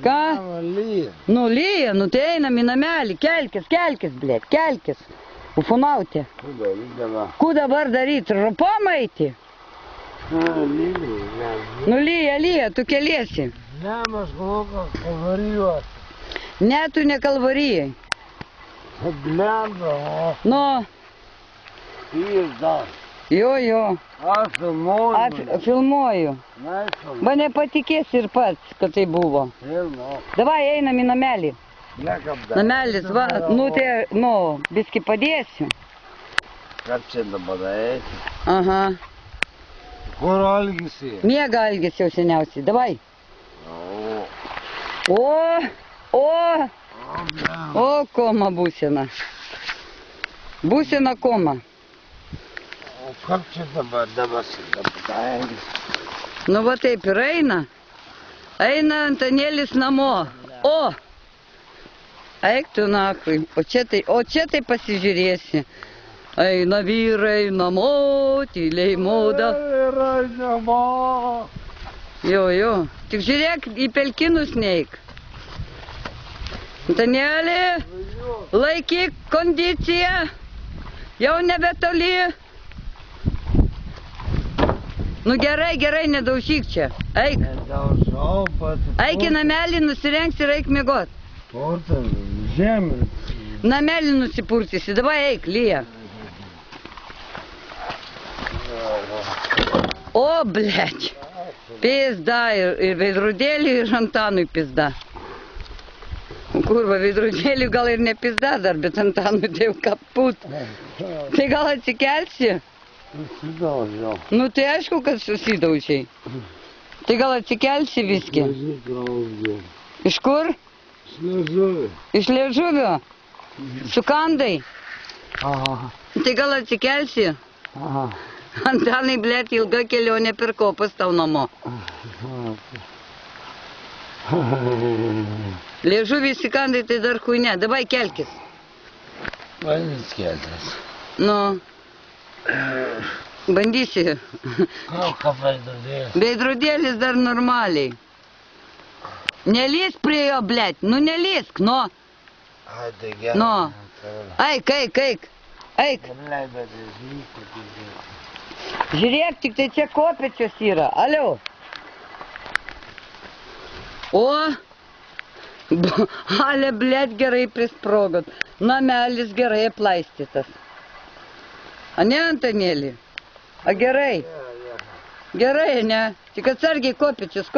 Ką? Lyja. Nu, lyja, nu tai einam į namelį. Kelkis, blėt, kelkis. Ufonautė. Ku dabar daryti? Rupom eiti? Lyja. Nu, lyja, tu keliesi. Ne, aš galvoju, kad kalvarijuos. Ne, tu ne kalvarijai. Blemba, o. Nu, Pizda. jo. Aš filmuoju. Aš filmuoju. Va nepatikėsi ir pats, kad tai buvo. Davai, einam į namelį. Namelis, va, nu tai, biski padėsiu. Kaip čia dabar eiti? Aha. Kur Algis? Miega Algis jau seniausiai, davai. O, koma būsena. Būsena koma. O kaip čia dabar Algis? Nu va taip ir eina. Eina Antanėlis namo. O! Eik tu nakui. O čia tai pasižiūrėsi. Eina vyrai namo, tyliai moda. Vyrai namo. Jo. Tik žiūrėk, į pelkinus neik. Antanėli, laikyk kondiciją. Jau nebetoli. Nu gerai, nedaužyk čia. Eik. Nedaužau, bet... Eik į namelį, nusirengs ir eik miegot. Portas, žemė. Namelį nusipurtysi, dabar eik, lyja. O, blėč. Pizda ir veidrodėlį ir Antanui pizda. Kurva, veidrodėlį gal ir ne pizda dar, bet Antanui tai jau kaput. Tai gal atsikelsi? Susidaužiau. Nu tai aišku, kad susidaužiai. Tai gal atsikelsi viski? Iš kur? Iš liežuvio. Iš liežuvio? Sukandai? Aha. Tai gal atsikelsi? Aha. Antanai, blėt, ilga kelionė per kopas tau namo. Liežuvį įsikandai, tai dar huine. Davai kelkis. Vandys keltas. Nu. Bandysi. Ką veidrodėlis? Veidrodėlis dar normaliai. Nelįsk prie jo, blėt. Nu nelįsk, nu. Ai, tai gerai. Nu. Eik. Žiūrėk, tik tai čia kopėčios yra. Alio. O. Ale, blėt, gerai prisprogot. Namelis gerai aplaistytas. A ne, Antanėlį? A gerai? Gerai, ne? Tik atsargiai kopėčius.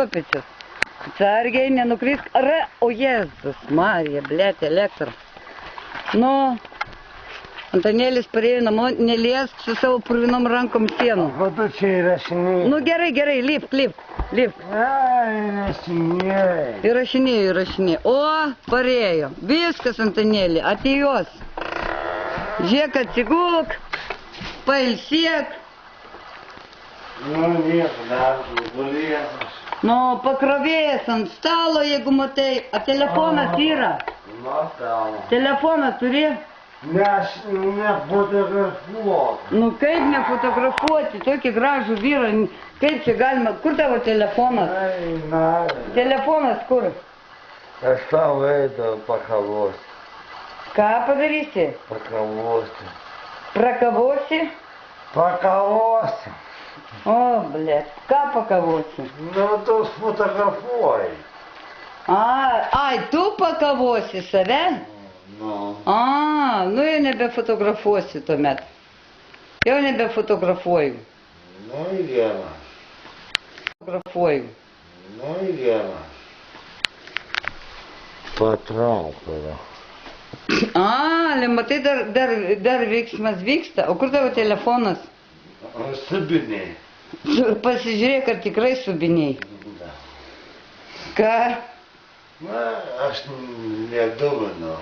Atsargiai, nenukrisk. O Jėzus, Marija, blėt, elektra. Nu, Antanėlis parėjo namo, neliesk su savo purvinom rankom sienų. O tu čia įrašinėjai? Nu gerai, lipk. Ai, Įrašinėjai. O, parėjo. Viskas, Antanėlį, atėjos. Žiūrėk, atsigulk, pailsėk. Nu, nieko, dar gulėsiu. Nu, pakrovėjęs ant stalo, jeigu matai. A telefonas yra? Telefoną turi? Ne, aš nefotografuoju. Nu kaip nefotografuoti, tokį gražų vyrą, kaip čia galima, kur tavo telefonas? Telefonas kur? Aš tau veidą pakavosi. Ką padarysi? Pakavosi. Prakavosi? Pakavosi. O, blėt, ką pakavosi? Nu, tu fotografuoji. Ai, tu pakavosi save? Nu. Nu jau nebefotografuosi tuomet. Jau nebefotografuoju. Nu į vieną. Fotografuoju. Nu į vieną. Patraukėjo. Matai, dar veiksmas vyksta. O kur tavo telefonas? Subiniai. Pasižiūrėk, ar tikrai subiniai. Ką? Na, aš neduvinau.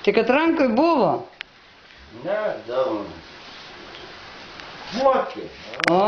Tik kad rankoj buvo? Ne, duvinau. Fotki. O.